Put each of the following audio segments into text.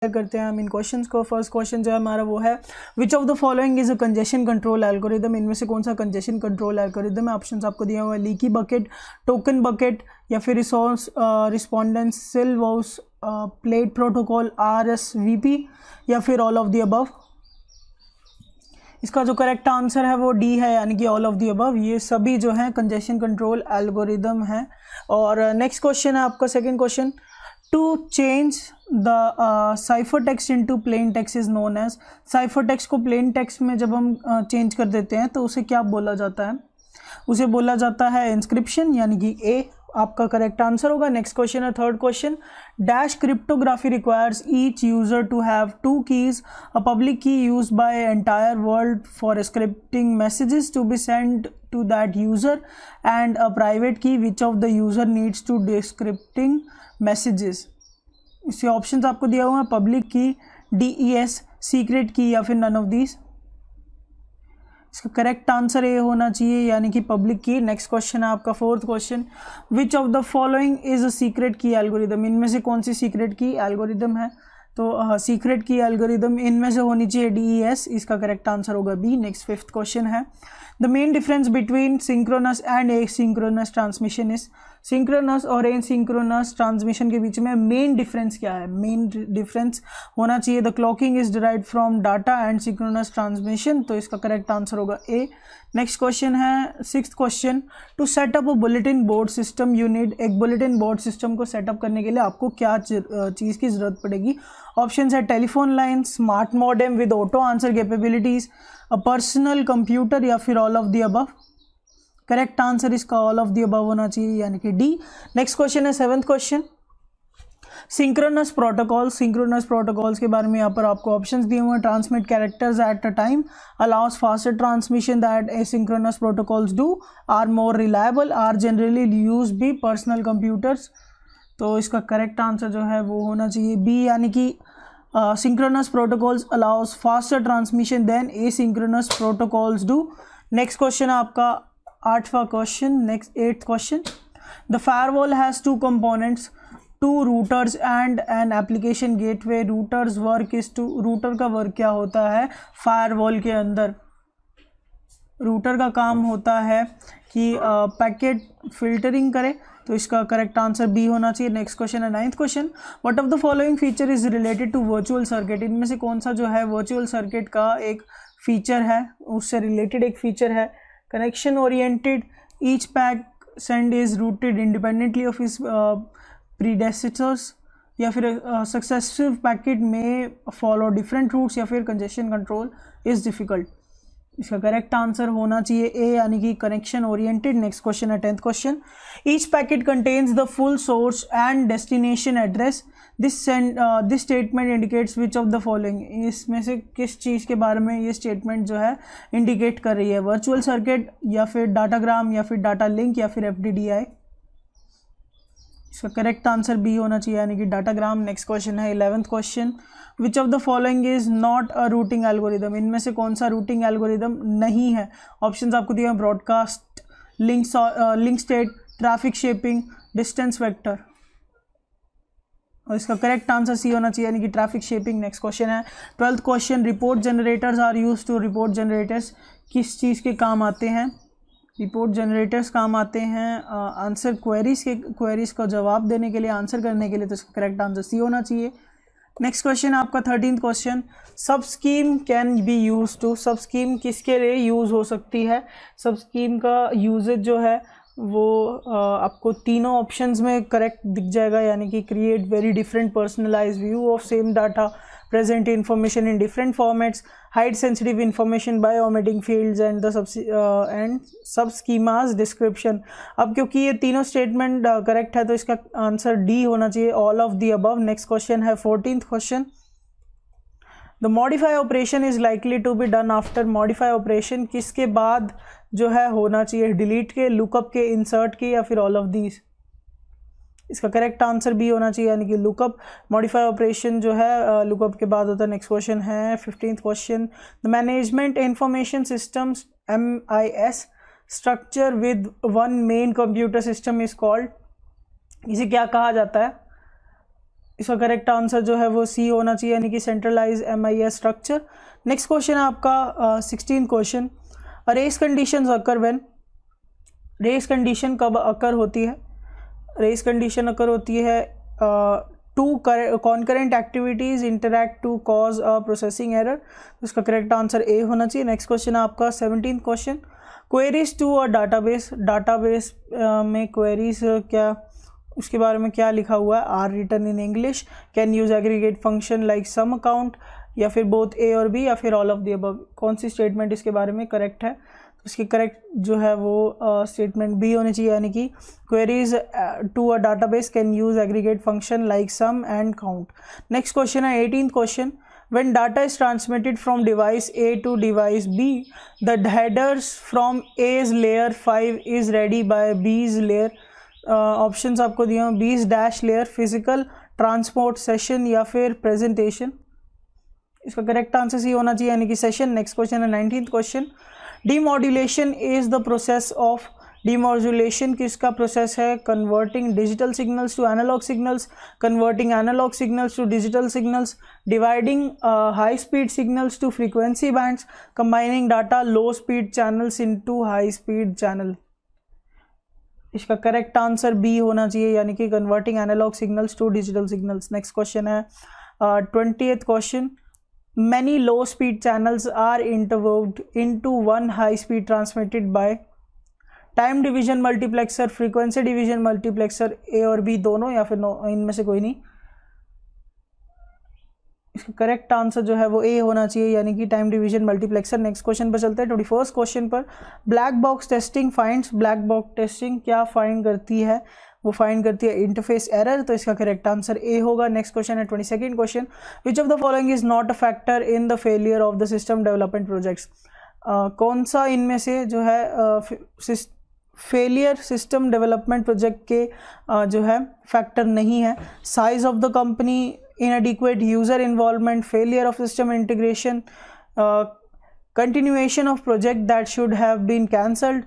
करते हैं हम इन क्वेश्चंस को। फर्स्ट क्वेश्चन जो है हमारा वो है विच of the following is a congestion control algorithm, इनमें से कौन सा कंजेशन कंट्रोल एल्गोरिदम है। ऑप्शंस आपको दिया हुआ है लीकी बकेट, टोकन बकेट, या फिर रिसोर्स रिस्पोंडेंशियल वॉइस प्लेट प्रोटोकॉल RSVP, या फिर ऑल ऑफ द अबव। इसका जो करेक्ट आंसर है वो डी है, यानी कि ऑल ऑफ द अबव। ये सभी जो है कंजेशन कंट्रोल एल्गोरिदम है। और नेक्स्ट क्वेश्चन है आपका second question, to change the cipher text into plain text is known as. Cipher text को प्लेन टेक्स्ट में जब हम चेंज कर देते हैं तो उसे क्या बोला जाता है, उसे बोला जाता है इंस्क्रिप्शन, यानी कि ए आपका करेक्ट आंसर होगा। नेक्स्ट क्वेश्चन है third question, dash cryptography requires each user to have two keys, a public key use by entire world for scripting messages to be send to that user and a private key which of the user needs to decrypting messages। इसके options आपको दिया हुआ है public की, DES, secret की, या फिर none of these. इसका करेक्ट आंसर ये होना चाहिए, यानी कि पब्लिक की। नेक्स्ट क्वेश्चन है आपका fourth question, which of the following is a secret की एल्गोरिदम, इनमें से कौन सी सीक्रेट की एल्गोरिदम है। तो सीक्रेट की एल्गोरिदम इनमें से होनी चाहिए DES, इसका करेक्ट आंसर होगा बी। नेक्स्ट फिफ्थ क्वेश्चन है, the main difference between synchronous and asynchronous transmission is. Synchronous और एसिंक्रोनस ट्रांसमिशन के बीच में मेन डिफरेंस क्या है। मेन डिफरेंस होना चाहिए the clocking is derived from data and synchronous transmission, तो इसका करेक्ट आंसर होगा ए। नेक्स्ट क्वेश्चन है sixth question, to set up a bulletin board system you need. एक बुलेटिन बोर्ड सिस्टम को सेटअप करने के लिए आपको क्या चीज़ की ज़रूरत पड़ेगी। ऑप्शन है telephone line, smart modem with auto answer capabilities, a personal computer, या फिर all of the above. Correct answer इसका ऑल ऑफ द अबव होना चाहिए, यानी कि डी। नेक्स्ट क्वेश्चन है seventh question, synchronous protocol. Synchronous protocols के बारे में यहाँ पर आपको ऑप्शंस दिए हुए हैं, transmit characters at a time, allows faster transmission that asynchronous protocols do, are more reliable, are generally use by personal computers. तो इसका करेक्ट आंसर जो है वो होना चाहिए बी, यानी कि synchronous protocols allows faster transmission than asynchronous protocols do. Next question है आपका आठवां question. Next eighth question, the firewall has two components, two routers and an application gateway. Routers work is to, router का work क्या होता है firewall के अंदर। Router का काम होता है कि पैकेट फिल्टरिंग करे, तो इसका करेक्ट आंसर बी होना चाहिए। नेक्स्ट क्वेश्चन है ninth question, what of the following feature is related to virtual circuit. इनमें से कौन सा जो है वर्चुअल सर्किट का एक फीचर है, उससे रिलेटेड एक फीचर है। Connection oriented, each pack send is routed independently of is predecessors, या फिर सक्सेसिव पैकेट में फॉलो डिफरेंट रूट्स, या फिर कंजेशन कंट्रोल इज डिफिकल्ट। इसका करेक्ट आंसर होना चाहिए ए, यानी कि कनेक्शन ओरिएंटेड। नेक्स्ट क्वेश्चन है tenth question, each packet contains the full source and destination address, this statement indicates which of the following. इसमें से किस चीज़ के बारे में ये स्टेटमेंट जो है इंडिकेट कर रही है, वर्चुअल सर्किट, या फिर डाटाग्राम, या फिर डाटा लिंक, या फिर FDDI। इसका करेक्ट आंसर बी होना चाहिए, यानी कि डाटाग्राम। नेक्स्ट क्वेश्चन है 11th question, which of the following is not a routing algorithm. इनमें से कौन सा रूटिंग एल्गोरिदम नहीं है। ऑप्शंस आपको दिए हैं broadcast, link state, traffic shaping, distance vector, और इसका करेक्ट आंसर सी होना चाहिए, यानी कि ट्रैफिक शेपिंग। नेक्स्ट क्वेश्चन है 12th question, report generators are use to. Report generators किस चीज़ के काम आते हैं। रिपोर्ट जनरेटर्स काम आते हैं आंसर क्वेरीज का जवाब देने के लिए, आंसर करने के लिए, तो इसका करेक्ट आंसर सी होना चाहिए। नेक्स्ट क्वेश्चन आपका 13th question, sub scheme can be use to. Sub scheme किसके लिए यूज़ हो सकती है। सब स्कीम का यूजेज जो है वो आपको तीनों ऑप्शंस में करेक्ट दिख जाएगा, यानी कि create very different personalize view of same data, present information in different formats, hide sensitive information by omitting fields and the sub schemas description। अब क्योंकि ये तीनों स्टेटमेंट करेक्ट है तो इसका आंसर डी होना चाहिए, all of the above. Next question है 14th question, the modify operation is likely to be done after. Modify operation किसके बाद जो है होना चाहिए, डिलीट के, लुकअप के, इंसर्ट के, या फिर ऑल ऑफ दीज। इसका करेक्ट आंसर बी होना चाहिए, यानी कि लुकअप। मॉडिफाई ऑपरेशन जो है लुकअप के बाद होता है। नेक्स्ट क्वेश्चन है 15th question, the management information systems MIS structure with one main computer system is called. इसे क्या कहा जाता है। इसका करेक्ट आंसर जो है वो सी होना चाहिए, यानी कि centralize MIS structure. Next question है आपका 16 question, race conditions occur when. Race condition कब अकर होती है? रेस कंडीशन अकर होती है two concurrent activities interact to cause a processing error. इसका करेक्ट आंसर ए होना चाहिए। नेक्स्ट क्वेश्चन है आपका 17 question, queries to a database. Database में क्वेरीज क्या, उसके बारे में क्या लिखा हुआ है? Are written in English, can use aggregate function like sum account, या फिर बोथ ए और बी, या फिर ऑल ऑफ द अबव। कौन सी स्टेटमेंट इसके बारे में करेक्ट है? तो इसकी करेक्ट जो है वो स्टेटमेंट बी होनी चाहिए, यानी कि queries to a database can use aggregate function like sum and count. Next question है 18 question, when data is transmitted from device A to device B, the headers from A's layer 5 is ready by B's layer। Options आपको दिए हैं, B's dash layer, physical, transport, session, या फिर presentation. इसका correct answer C होना चाहिए, यानी कि सेशन। नेक्स्ट क्वेश्चन है 19th question, demodulation is the process of. Demodulation किसका प्रोसेस है? Converting digital signals to analogue signals, converting analogue signals to digital signals, dividing high speed signals to frequency bands, combining data low speed channels into high speed channel. इसका correct answer B होना चाहिए, यानी कि converting analogue signals to digital signals. Next question है 20th question, many low speed channels are interwoved into one high speed transmitted by time division multiplexer, frequency division multiplexer, A और B दोनों, या फिर no, इनमें से कोई नहीं। इसका करेक्ट आंसर जो है वो ए होना चाहिए, यानी कि time division multiplexer. Next question पर चलते हैं 21st क्वेश्चन पर, black box testing finds. Black box testing क्या फाइंड करती है? वो फाइंड करती है इंटरफेस एरर, तो इसका करेक्ट आंसर ए होगा। नेक्स्ट क्वेश्चन है 22nd question, which of the following is not a factor in the failure of the system development projects. कौन सा इनमें से जो है फेलियर सिस्टम डेवलपमेंट प्रोजेक्ट के जो है फैक्टर नहीं है? Size of the company, inadequate user involvement, failure of system integration, continuation of project that should have been cancelled।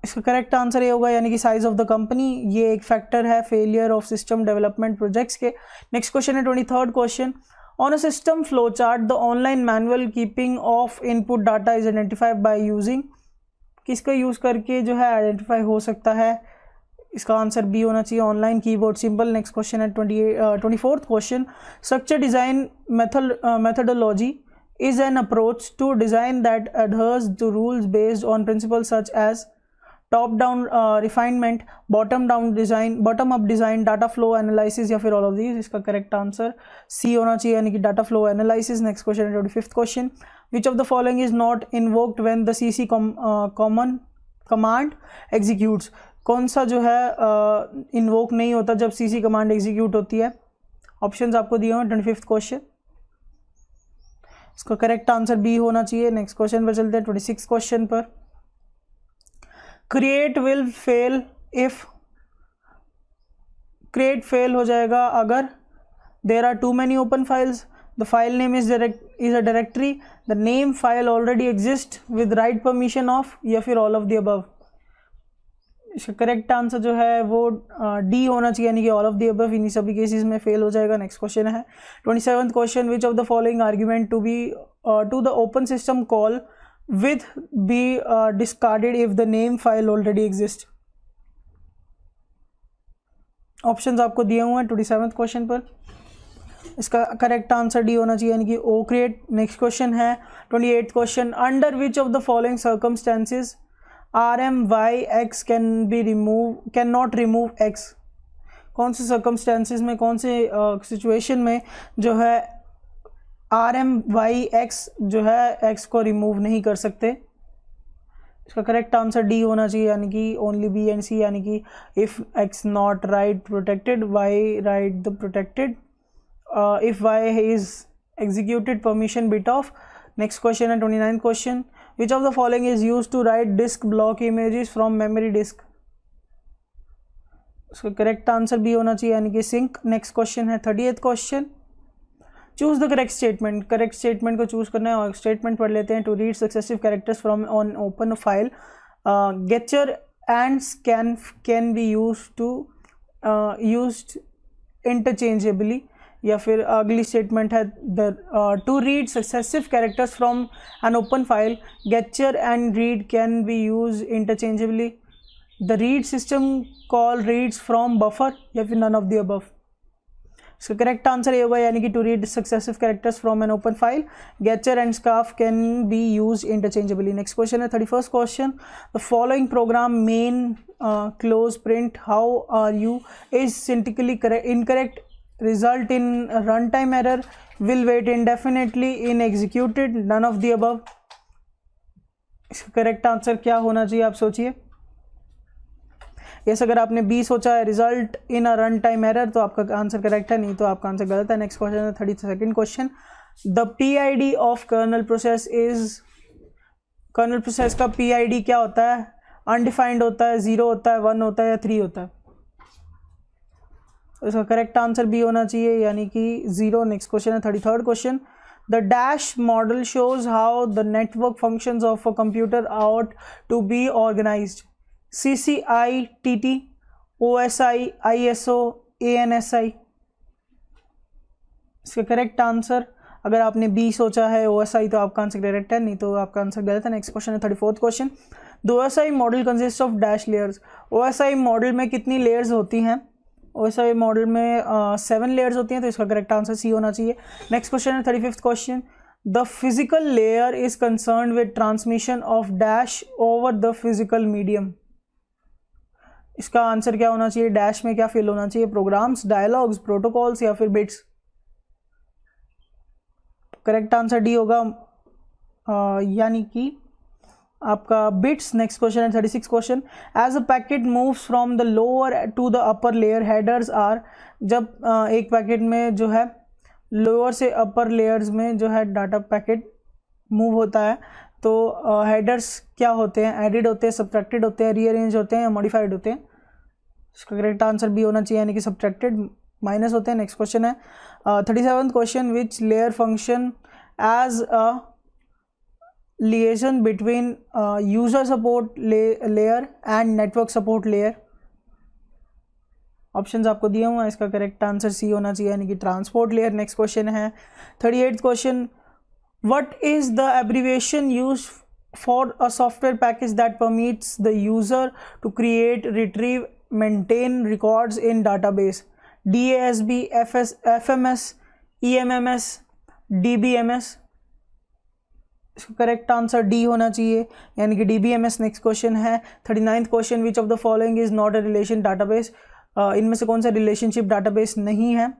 इसका करेक्ट आंसर ये होगा, यानी कि साइज ऑफ द कंपनी, ये एक फैक्टर है failure of system development projects के। Next question है 23rd question, on a system flow chart the online manual keeping of input data is identified by using. किसका यूज करके जो है identify हो सकता है? इसका आंसर बी होना चाहिए, online keyboard symbol. Next question है 24th question, structure design methodology is an approach to design that adheres to rules based on principles such as top down refinement, bottom up design, data flow analysis, या फिर all of these। इसका correct answer C होना चाहिए, यानी कि data flow analysis. Next question है 25th question, which of the following is not invoked when the CC command executes. कौन सा जो है इन्वोक नहीं होता जब CC कमांड एग्जीक्यूट होती है? ऑप्शंस आपको दिए हैं 25th क्वेश्चन, इसका करेक्ट आंसर बी होना चाहिए। नेक्स्ट क्वेश्चन पर चलते हैं 26th क्वेश्चन पर, create will fail if. Create fail हो जाएगा अगर there are too many open files, the file name is a directory, the name file already exist with write permission off, या फिर all of the above. इसका correct answer जो है वो D होना चाहिए, यानी कि ऑल ऑफ द अबव, इन्हीं सभी केसेस में फेल हो जाएगा। नेक्स्ट क्वेश्चन है 27th question, which of the following argument to the open system call with be discarded if the name file already exist. Options आपको दिए हुए हैं 27th क्वेश्चन पर, इसका करेक्ट आंसर डी होना चाहिए, यानी कि ओ क्रिएट। नेक्स्ट क्वेश्चन है 28th question, under which of the following circumstances RMYX can not remove X। कौन से सर्कमस्टेंसेज में, कौन से सिचुएशन में जो है RMYX जो है X को रिमूव नहीं कर सकते? इसका करेक्ट आंसर डी होना चाहिए, यानी कि ओनली बी एंड सी, यानी कि if X not right protected, Y right the protected, if Y is executed permission bit of. Next question है 29th question, which of the following is used to write disk block images from memory disk। उसका correct answer भी होना चाहिए, यानी कि sink. Next question है 30th question, choose the correct statement. Correct statement को choose करना है, और स्टेटमेंट पढ़ लेते हैं। To read successive characters from on open file, getchar and scan can be used interchangeably, या फिर अगली स्टेटमेंट है to read successive characters from an open file, getchar and read can be use interchangeably, the read system call reads from buffer, या फिर none of the above. इसका correct answer ये होगा, यानी कि to read successive characters from an open file, getchar and scanf can be use interchangeably. Next question है 31st question, the following program main close print how are you is syntactically incorrect, result in runtime error, will wait indefinitely in executed, none of the above। इसका correct answer क्या होना चाहिए, आप सोचिए। Yes, अगर आपने B सोचा है result in a run time error, तो आपका आंसर करेक्ट है, नहीं तो आपका आंसर गलत है। नेक्स्ट क्वेश्चन है 32nd question, the PID of kernel process is, kernel process का PID क्या होता है? अनडिफाइंड होता है, 0 होता है, 1 होता है, या 3 होता है? इसका करेक्ट आंसर बी होना चाहिए, यानी कि 0। नेक्स्ट क्वेश्चन है 33rd question, the dash model shows how the network functions of a computer out to be organised, CCI/TT, OSI, ISO, ANSI। इसका करेक्ट आंसर, अगर आपने बी सोचा है OSI, तो आपका आंसर करेक्ट है, नहीं तो आपका आंसर गलत है। नेक्स्ट क्वेश्चन है 34th question, the OSI model consist of dash layers, OSI model में कितनी लेयर्स होती हैं? OSI मॉडल में 7 लेयर्स होती हैं, तो इसका करेक्ट आंसर सी होना चाहिए। नेक्स्ट क्वेश्चन है 35th question, the physical layer is concern with transmission of dash over the physical medium. इसका आंसर क्या होना चाहिए? डैश में क्या फिल होना चाहिए? प्रोग्राम्स, डायलॉग्स, प्रोटोकॉल्स, या फिर बिट्स? करेक्ट आंसर डी होगा, यानी कि आपका बिट्स। नेक्स्ट क्वेश्चन है 36th question, as a packet moves from the lower to the upper layer, headers are, जब एक पैकेट में जो है लोअर से अपर लेयर्स में जो है डाटा पैकेट मूव होता है, तो हेडर्स क्या होते हैं? एडिड होते हैं, सब्ट्रैक्टेड होते हैं, रीअरेंज होते हैं, या मॉडिफाइड होते हैं? इसका करेक्ट आंसर बी होना चाहिए, यानी कि सब्ट्रैक्टेड, माइनस होते हैं। नेक्स्ट क्वेश्चन है 37th question, which layer function as a liaison between user support layer and network support layer? Options आपको दिए हुए हैं, इसका करेक्ट आंसर सी होना चाहिए, यानी कि ट्रांसपोर्ट लेयर। नेक्स्ट क्वेश्चन है 38th question, what is the abbreviation used for a software package that permits the user to create, retrieve, maintain records in database? DASB, FMS, EMMS, DBMS? इसका correct answer D होना चाहिए, यानी कि DBMS। Next question है 39th question, which of the following is not a relation database? इनमें से कौन सा रिलेशनशिप डाटाबेस नहीं है?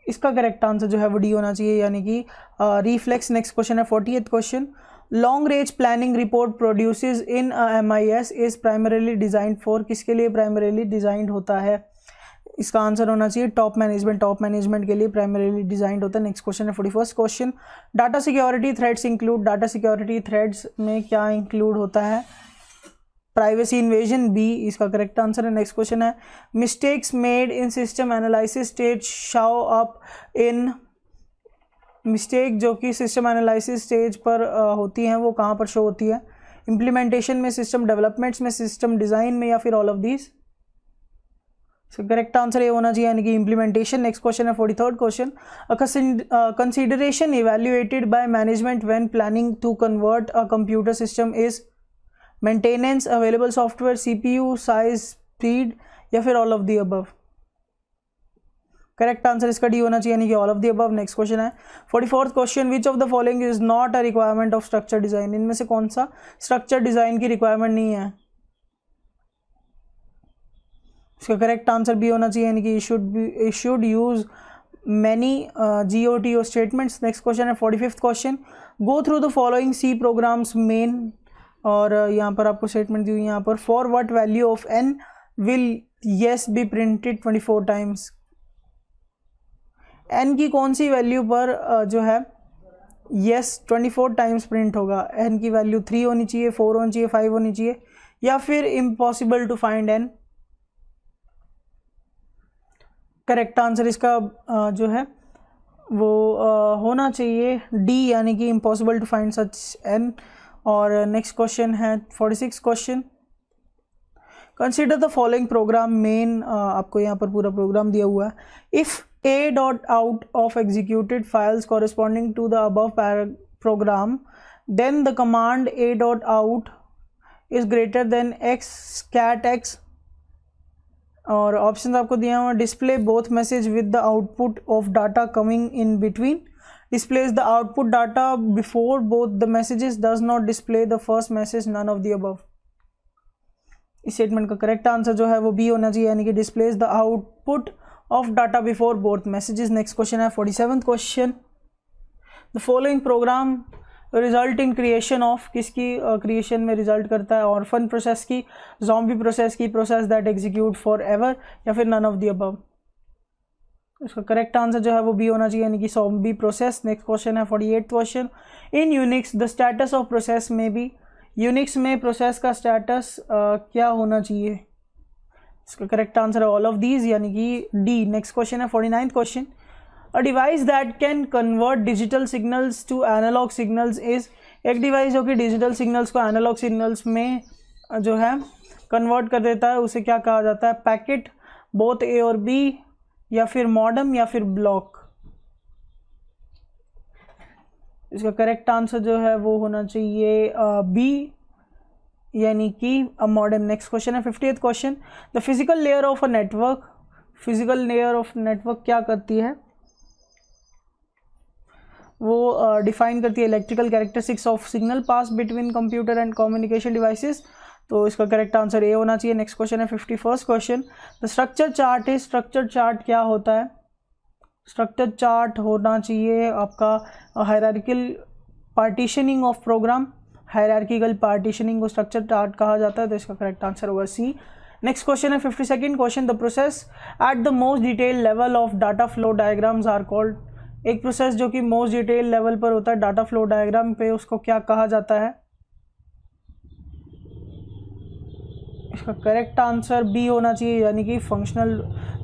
इसका करेक्ट आंसर जो है वो डी होना चाहिए, यानी कि रिफ्लेक्स। नेक्स्ट क्वेश्चन है 40th question, long range planning report produces in MIS is primarily designed for, किसके लिए प्राइमरीली डिजाइंड होता है? इसका आंसर होना चाहिए टॉप मैनेजमेंट, टॉप मैनेजमेंट के लिए प्राइमरीली डिजाइंड होता है। नेक्स्ट क्वेश्चन है 41st question, data security threads include, data security threads में क्या इंक्लूड होता है? प्राइवेसी इन्वेजन, बी इसका करेक्ट आंसर है। नेक्स्ट क्वेश्चन है, mistakes made in system analysis stage show up in, mistake जो कि सिस्टम एनालिसिस स्टेज पर होती हैं, वो कहाँ पर शो होती है? इम्प्लीमेंटेशन में, सिस्टम डेवलपमेंट्स में, सिस्टम डिज़ाइन में, या फिर all of these? Correct answer ये होना चाहिए, यानी कि इम्प्लीमेंटेशन। नेक्स्ट क्वेश्चन है 43rd question, consideration evaluated by management when planning to convert a computer system is maintenance, available software, CPU size, speed, या फिर all of the above? Correct answer इसका D होना चाहिए, यानी कि all of the above. Next question है 44th question, which of the following is not a requirement of structure design? इनमें से कौन सा स्ट्रक्चर डिजाइन की रिक्वायरमेंट नहीं है? इसका करेक्ट आंसर बी होना चाहिए, यानी कि should use many GOTO statements. Next question है 45th question, go through the following C programs main, और यहाँ पर आपको स्टेटमेंट दी हुई है, यहाँ पर for what value of n will yes be printed 24 times? n की कौन सी वैल्यू पर जो है yes 24 टाइम्स प्रिंट होगा? n की वैल्यू 3 होनी चाहिए, 4 होनी चाहिए, 5 होनी चाहिए, या फिर impossible to find n? Correct answer इसका जो है वो होना चाहिए डी, यानी कि impossible to find such n। और नेक्स्ट क्वेश्चन है 46th question, consider the following program main, आपको यहाँ पर पूरा प्रोग्राम दिया हुआ है. If a dot out of executed files corresponding to the above program, then the command a dot out is greater than x cat x. और option आपको दिया हुआ, display both message with the output of data coming in between, displays the output data before both the messages, does not display the first message, none of the above. इस statement का correct answer जो है वो B होना चाहिए, यानी कि displays the output of data before both messages. Next question है 47th question. The following programme result in creation of, किसकी क्रिएशन में रिजल्ट करता है, ऑर्फन प्रोसेस की, ज़ॉम्बी प्रोसेस की, process that execute for ever, या फिर नन ऑफ द अबव. इसका करेक्ट आंसर जो है वो बी होना चाहिए, यानी कि ज़ॉम्बी प्रोसेस. नेक्स्ट क्वेश्चन है 48th question. In Unix the status of process में भी, यूनिक्स में प्रोसेस का स्टेटस क्या होना चाहिए. इसका करेक्ट आंसर है ऑल ऑफ दीज, यानी कि डी. नेक्स्ट क्वेश्चन है 49th question. A device that can convert digital signals to analogue signals is, एक डिवाइस जो कि डिजिटल सिग्नल्स को एनालॉग सिग्नल्स में जो है कन्वर्ट कर देता है, उसे क्या कहा जाता है. पैकेट, बोथ ए और बी, या फिर मॉडम, या फिर ब्लॉक. इसका करेक्ट आंसर जो है वो होना चाहिए बी, यानी कि अ मॉडम. नेक्स्ट क्वेश्चन है 50th question. The physical layer of a network, physical layer of network क्या करती है, वो डिफाइन करती है electrical characteristics of signal pass between computer and communication devices. तो इसका करेक्ट आंसर ए होना चाहिए. नेक्स्ट क्वेश्चन है 51st question. The structure chart is, structure chart क्या होता है. स्ट्रक्चर चार्ट होना चाहिए आपका hierarchical partitioning of program, hierarchical partitioning को स्ट्रक्चर चार्ट कहा जाता है. तो इसका करेक्ट आंसर होगा सी. नेक्स्ट क्वेश्चन है 52nd question. The process at the most detail level of data flow diagrams are called, एक प्रोसेस जो कि मोस्ट डिटेल लेवल पर होता है डाटा फ्लो डायग्राम पे, उसको क्या कहा जाता है. इसका करेक्ट आंसर बी होना चाहिए, यानी कि फंक्शनल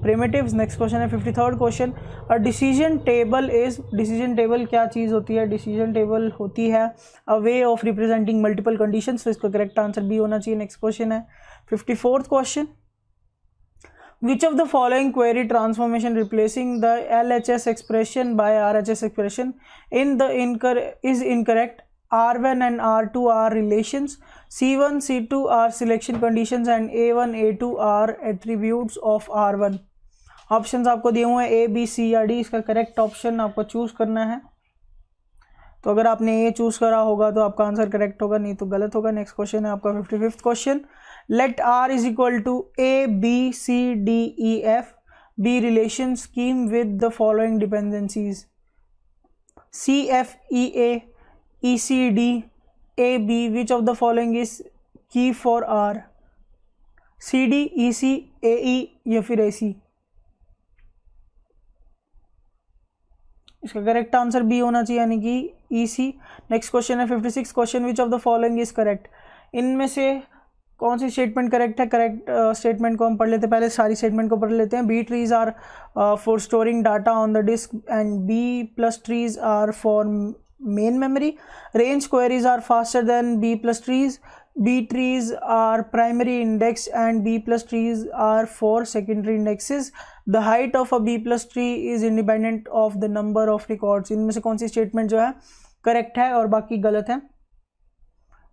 प्रिमिटिव्स. नेक्स्ट क्वेश्चन है 53rd question. A decision table is, decision table क्या चीज़ होती है. डिसीजन टेबल होती है a way of representing multiple conditions. तो इसका करेक्ट आंसर बी होना चाहिए. नेक्स्ट क्वेश्चन है 54th question. Which of the following query transformation replacing the LHS expression by RHS expression in the is incorrect. R1 and R2 are relations, C1 C2 are selection conditions, and A1 A2 are attributes of R1. Options आपको दिए हुए हैं ए, B, सी या D. इसका correct option आपको choose करना है. तो अगर आपने ए चूज करा होगा तो आपका आंसर करेक्ट होगा, नहीं तो गलत होगा. नेक्स्ट क्वेश्चन है आपका 55th question. Let R is equal to A, B, C, D, E, F be relation scheme with the following dependencies. C, F, E, A, E, C, D, A, B. Which of the following is key for R? C, D, E, C, A, E या फिर A, C. इसका correct answer B होना चाहिए, यानी कि E, C. Next question है 56th question. Which of the following is correct, इनमें से कौन सी स्टेटमेंट करेक्ट है. करेक्ट स्टेटमेंट को हम पढ़ लेते हैं, पहले सारी स्टेटमेंट को पढ़ लेते हैं. B trees are for storing data on the disk and B plus trees are for main memory. Range queries are faster than B plus trees. B trees are primary index and B plus trees are for secondary indexes. The height of a B plus tree is independent of the number of records. इनमें से कौन सी statement जो है correct है और बाकी गलत है.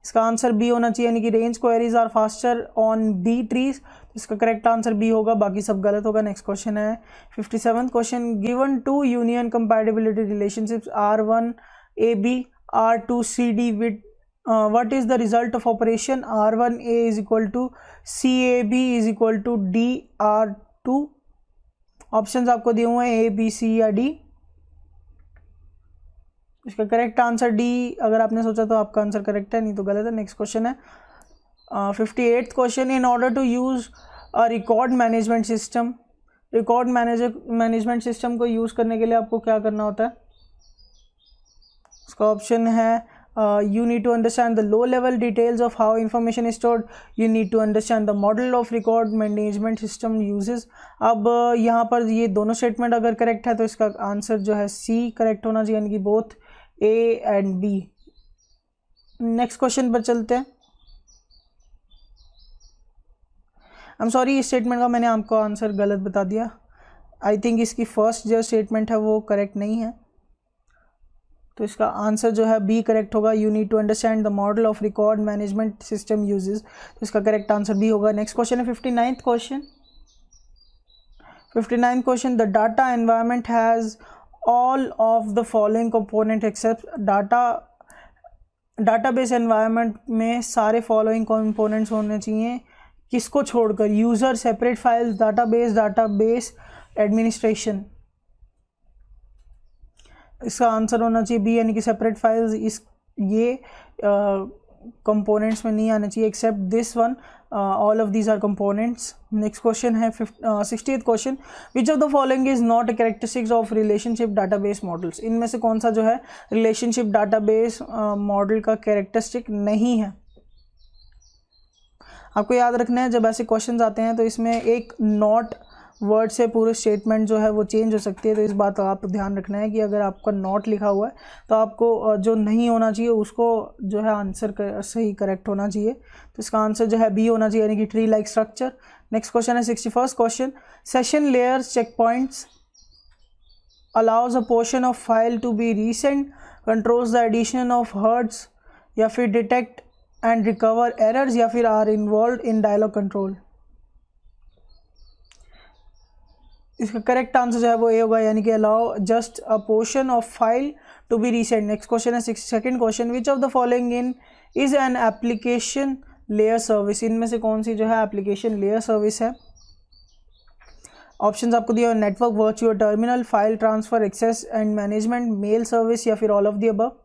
इसका आंसर बी होना चाहिए, यानी कि range queries are faster on B trees. इसका करेक्ट आंसर बी होगा, बाकी सब गलत होगा. नेक्स्ट क्वेश्चन है 57th question. Given two union compatibility relationships R1 AB R2 CD with what is the result of operation R1A is equal to CAB is equal to DR2. Options आपको दिए हुए हैं ए, बी, सी या D. इसका correct answer D. अगर आपने सोचा तो आपका आंसर करेक्ट है, नहीं तो गलत है. नेक्स्ट क्वेश्चन है 58th question. In order to use a record management system, record management system को यूज़ करने के लिए आपको क्या करना होता है. इसका ऑप्शन है you need to understand the low level details of how information is stored. You need to understand the model of record management system uses. अब यहाँ पर ये दोनों स्टेटमेंट अगर करेक्ट है तो इसका आंसर जो है सी करेक्ट होना चाहिए, यानी कि both A and B. Next question पर चलते हैं. आई एम सॉरी, इस स्टेटमेंट का मैंने आपको आंसर गलत बता दिया। आई थिंक इसकी फर्स्ट जो स्टेटमेंट है वो करेक्ट नहीं है, तो इसका आंसर जो है बी करेक्ट होगा। You need to understand the model of record management system uses, तो इसका करेक्ट आंसर बी होगा। नेक्स्ट क्वेश्चन है 59th question. 59th question, the data environment has all of the following component except database environment में सारे following components होने चाहिए, किसको छोड़कर? User, separate files, database administration. इसका आंसर होना चाहिए बी, यानी कि सेपरेट फाइल्स इस ये कंपोनेंट्स में नहीं आने चाहिए except this one, all of these are components. Next question है 60th question, which of the following is not a characteristics of relationship database models. इनमें से कौन सा जो है रिलेशनशिप डाटाबेस मॉडल का कैरेक्टरिस्टिक नहीं है? आपको याद रखना है, जब ऐसे क्वेश्चंस आते हैं तो इसमें एक नॉट वर्ड से पूरे स्टेटमेंट जो है वो चेंज हो सकती है, तो इस बात का आप ध्यान रखना है कि अगर आपका नॉट लिखा हुआ है तो आपको जो नहीं होना चाहिए उसको जो है आंसर सही करेक्ट होना चाहिए, तो इसका आंसर जो है बी होना चाहिए, यानी कि tree like structure. Next question है 61st question, session layers check points allows a portion of file to be recent, controls the addition of hurts, या फिर डिटेक्ट एंड रिकवर एरर्स, या फिर are involve in dialogue control. इसका correct answer जो है वो A होगा, यानी कि allow just a portion of file to be recent. Next question है 62nd question, which of the following in is an application layer service. इनमें से कौन सी जो है एप्लीकेशन लेयर सर्विस है? ऑप्शंस आपको दिया, network, virtual terminal, file transfer, access and management, mail service, या फिर ऑल ऑफ द अबव।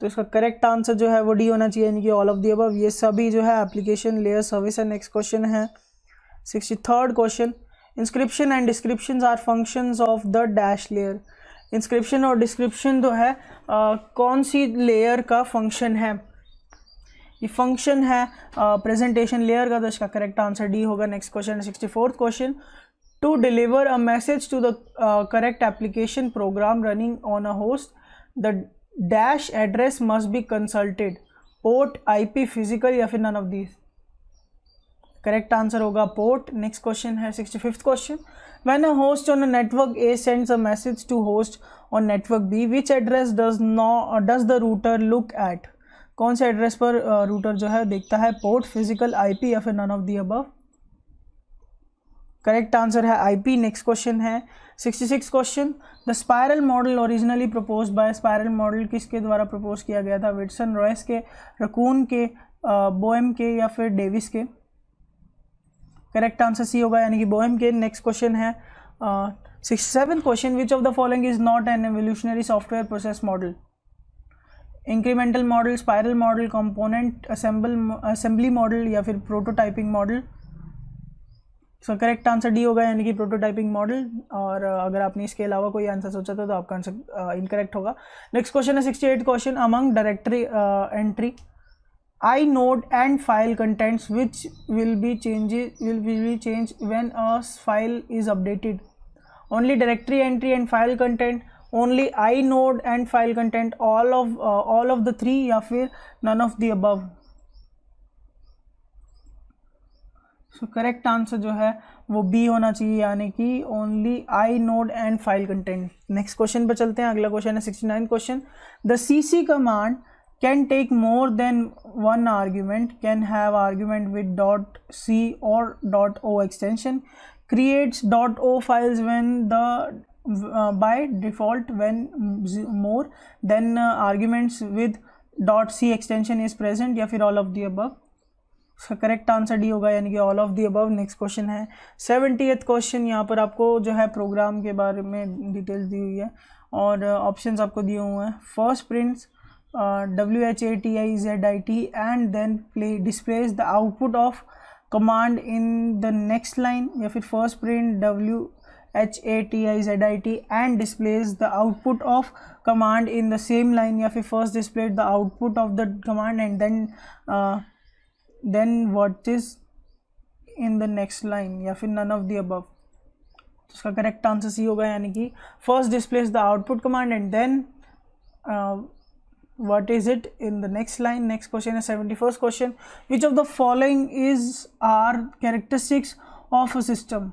तो इसका करेक्ट आंसर जो है वो डी होना चाहिए, यानी कि ऑल ऑफ द अबव। ये सभी जो है एप्लीकेशन लेयर सर्विस है। नेक्स्ट क्वेश्चन है 63rd question, encryption and decryption are functions of the dash layer. Encryption और डिस्क्रिप्शन जो है कौन सी लेयर का फंक्शन है? ये फंक्शन है प्रेजेंटेशन लेयर का, तो इसका करेक्ट आंसर डी होगा। नेक्स्ट क्वेश्चन है 64th question, to deliver a message to the correct application program running on a host, the dash address must be consulted, port, IP, physical, या फिर none of these. Correct answer होगा port. Next question है 65th question, when a host on a network A sends a message to host on network B, which address does the router look at. कौन से address पर router जो है देखता है? Port, physical, IP, या फिर none of the above. Correct answer है IP। नेक्स्ट क्वेश्चन है 66th question, the spiral model originally propose by. Spiral model किसके द्वारा प्रपोज किया गया था? विटसन, रॉयस के, रकून के, बोएम के, या फिर डेविस के। करेक्ट आंसर सी होगा, यानी कि बोएम के। नेक्स्ट क्वेश्चन है 67th question, which of the following is not an evolutionary software process model. Incremental model, spiral model, component assembly model, या फिर prototyping model. So correct answer D होगा, यानी कि प्रोटोटाइपिंग मॉडल। और अगर आपने इसके अलावा कोई आंसर सोचा था तो आपका आंसर इनकरेक्ट होगा। नेक्स्ट क्वेश्चन है 68th question, among directory entry inode and file contents which will be changed when a file is updated. Only directory entry and file content, only inode and file content, all of the three, या फिर none of the above। So correct answer जो है वो B होना चाहिए, यानी कि only inode and file content. Next question पर चलते हैं। अगला क्वेश्चन है 69th question, the CC command can take more than one argument, can have argument with .c or .o extension, creates .o files when the by default when more than arguments with .c extension is present, या फिर all of the above। इसका correct answer D होगा, यानी कि all of the above. Next question है 70th question, यहाँ पर आपको जो है प्रोग्राम के बारे में डिटेल्स दी हुई है और ऑप्शंस आपको दिए हुए हैं। First prints WHATIZIT and then displays the output of command in the next line, या फिर first print WHATIZIT and displays the output of command in the same line, या फिर first displayed the output of the command and then what is in the next line, या फिर none of the above। तो इसका correct answer C होगा, यानी कि first displays the output command and then what is it in the next line? Next question is 71st question. Which of the following are characteristics of a system?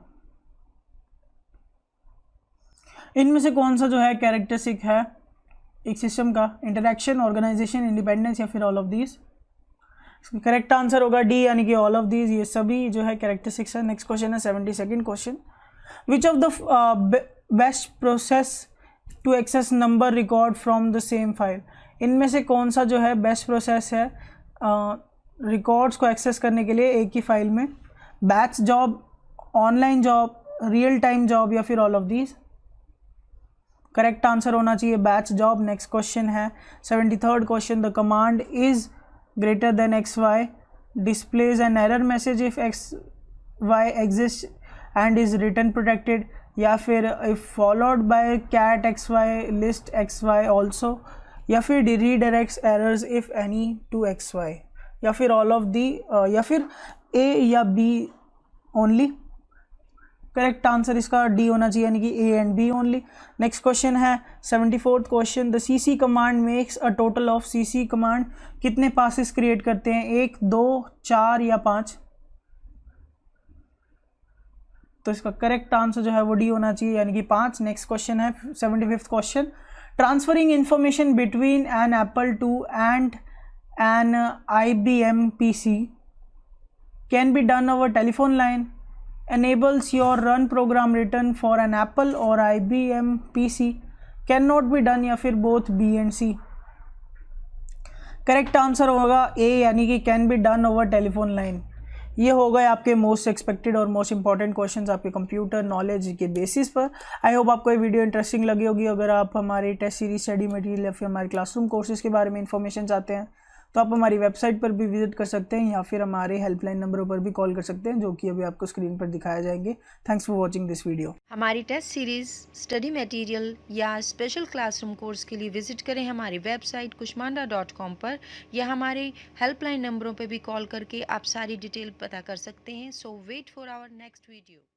इनमें से कौन सा जो है characteristic है एक सिस्टम का? इंटरैक्शन, ऑर्गेनाइजेशन, इंडिपेंडेंस या फिर all of these? Correct answer होगा डी, यानी कि ऑल ऑफ दीज, ये सभी जो है कैरेक्टरिस्टिक्स है। नेक्स्ट क्वेश्चन है 72nd question. Which of the best process to access number record from the same file? इनमें से कौन सा जो है बेस्ट प्रोसेस है रिकॉर्ड्स को एक्सेस करने के लिए एक ही फाइल में? Batch job, online job, real time job या फिर all of these? Correct answer होना चाहिए बैच जॉब। नेक्स्ट क्वेश्चन है 73rd question. The command is greater than X Y displays an error message if X Y exist and is return protected, या फिर if followed by cat X Y list X Y also, या फिर redirects errors if any to X Y, या फिर all of the, या फिर A या B only? Correct answer इसका डी होना चाहिए, यानी कि A and B only. Next question है 74th question. The CC command makes a total of, CC command कितने पासेस क्रिएट करते हैं? 1, 2, 4 या 5? तो इसका करेक्ट आंसर जो है वो डी होना चाहिए, यानी कि 5। नेक्स्ट क्वेश्चन है 75th question. Transferring information between an Apple two and an IBM PC can be done over telephone line, enables your run program written for an Apple or IBM PC, cannot be done या फिर both B and C? Correct answer होगा ए, यानी कि can be done over telephone line. ये हो गए आपके most expected और मोस्ट इंपॉर्टेंट क्वेश्चंस आपके कंप्यूटर नॉलेज के बेसिस पर। आई होप आपको ये वीडियो इंटरेस्टिंग लगी होगी। अगर आप हमारी टेस्ट सीरीज, स्टडी मटेरियल या फिर हमारे क्लासरूम कोर्सेज के बारे में इंफॉर्मेशन चाहते हैं तो आप हमारी वेबसाइट पर भी विजिट कर सकते हैं या फिर हमारे हेल्पलाइन नंबरों पर भी कॉल कर सकते हैं, जो कि अभी आपको स्क्रीन पर दिखाया जाएंगे। Thanks for watching this video. हमारी टेस्ट सीरीज, स्टडी मटेरियल या स्पेशल क्लासरूम कोर्स के लिए विजिट करें हमारी वेबसाइट kushmanda.com पर, या हमारे हेल्पलाइन नंबरों पर भी कॉल करके आप सारी डिटेल पता कर सकते हैं। So wait for our next video.